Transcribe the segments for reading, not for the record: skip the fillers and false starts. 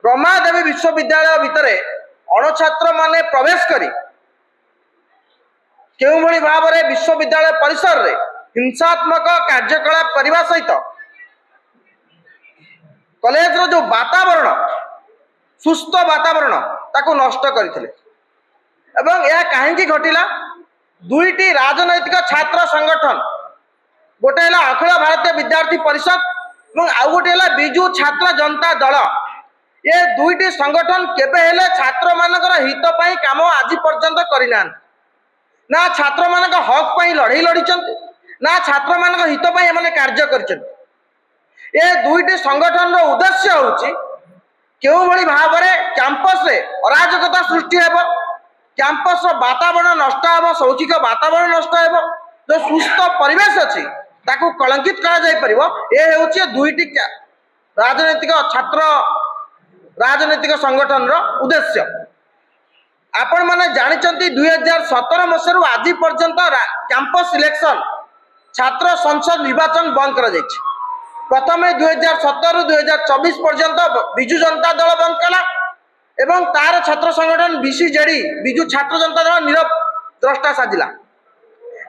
रमादेवी विश्वविद्यालय भितर अणछात्र माने प्रवेश करी केउ भली भाव में विश्वविद्यालय परिसर रे हिंसात्मक कार्यकलाप करने सहित कॉलेज रो जो वातावरण सुस्थ वातावरण ताकू नष्ट करथिले एवं यह कहीं घटिला दुईटी राजनैतिक छात्र संगठन गोटे है अखिल भारतीय विद्यार्थी परिषद और आउ गोटे है बिजू छात्र जनता दल ये दुईटी संगठन केबे हेले छात्र मानकर हित पाई काम आज पर्यंत करना ना छात्र मान हक पाई लड़ई लड़ीचंत ना छात्र मान हित पाई एमाने कार्य कर दुईटी संगठन रो उद्देश्य होची केउ भली भाव में कैंपस रे अराजकता सृष्टि हेबो कैंपस रो वातावरण नष्ट हेबो शौक्षिक वातावरण नष्ट हेबो जो सुस्थ परिवेश अछि ताकू कलंकित करा जाय परिबो ए हेउची दुईटी राजनैतिक छात्र राजनैतिक संगठन रो उद्देश्य आपण माने जानिचंती 2017 मसरू आज पर्यंत कैंपस सिलेक्शन छात्र संसद निर्वाचन बंद करा जायछि प्रथम 2017 2024 पर्यंत बिजू जनता दल बंद कला एवं तार छात्र संगठन बीसीजेडी बिजू छात्र जनता दल नीरव द्रष्टा साजिला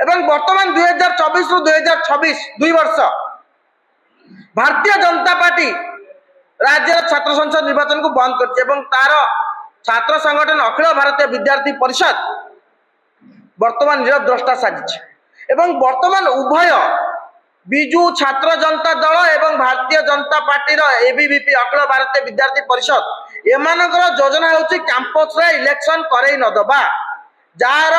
एवं वर्तमान 2024 रु 2026 दुई वर्ष भारतीय जनता पार्टी राज्य छात्र संसद निर्वाचन को बंद कर तार छात्र संगठन अखिल भारतीय विद्यार्थी परिषद वर्तमान नीरव द्रष्टा साजिछ एवं वर्तमान उभय बिजू छात्र जनता दल एवं भारतीय जनता पार्टी एबीवीपी अखिल भारतीय विद्यार्थी परिषद एमानकर योजना होची कैंपस रे इलेक्शन करई न दबा जार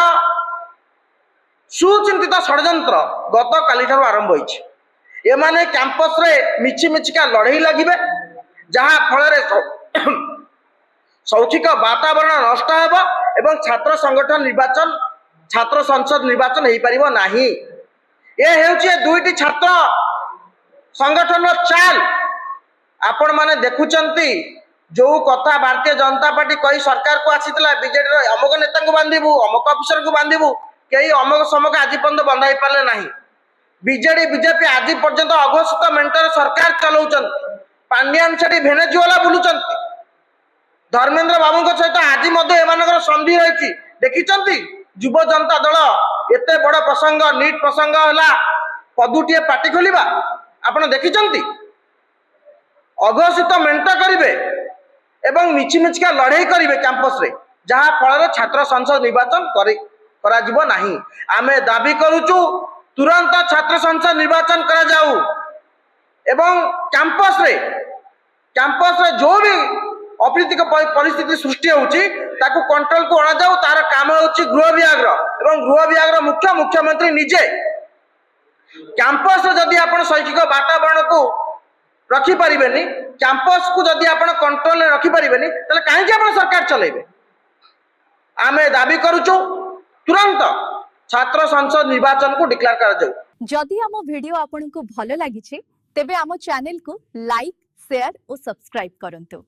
सुचिंतित षड्यंत्र गत काली ठार आरंभ होईछि एमाने कैंपस रे मिछि मिछिका लड़ई लगिबे जहा फल रे शौक्षिक वातावरण नष्ट हेबो एवं छात्र संगठन निर्वाचन छात्र संसद निर्वाचन हेई परिबो नाही ये हेउची दुईटी छात्र संगठन चाल आपण माने देखुचंती जो कथा भारतीय जनता पार्टी कही सरकार को आसीतला बीजेडी रो अमुक नेता को बांधिबू अमुक ऑफिसर को बांधिबू कई अमुक समक आज पर्यंत बंधाई पारे नाही बीजेडी बीजेपी आज पर्यंत अघोषित मेंटर सरकार चलाउचन पांड्यान छाड़ी भेनेजुएला बुलुचंती धर्मेंद्र बाबू सहित आज मध्य एमानकर संधि रही देखिचंती युव जनता दल एते बड़ प्रसंग नीट प्रसंग है पदुटे पार्टी खोलिबा आपण देखिचंती अघोषित मेंट करिवे एवं मिछि मिछिका लड़ाई करिवे कैंपस रे जहा फल छात्र संसद निर्वाचन करा जिवो नाही आमे दाबी करूचु तुरंत छात्र संसद निर्वाचन करा जाऊ एवं कैंपस रे जो भी अप्रीतिक परिस्थिति सृष्टि होची ताकू कंट्रोल को अणा जाऊ तार काम होची गृह विभाग एवं गृह विभाग मुख्यमंत्री निजे कैंपस जदि आपण शैक्षिक वातावरण को रखी परिबेनी कैंपस को जदि आपण कंट्रोल में रखी परिबेनी तले काहे आपण सरकार चलेबे आमे दाबी करूछु तुरंत छात्र संसद निर्वाचन को डिक्लेयर कर जाऊ जदि हम वीडियो आपन को भलो लागि छि तेबे हम चैनल को लाइक शेयर और सब्सक्राइब करंतु।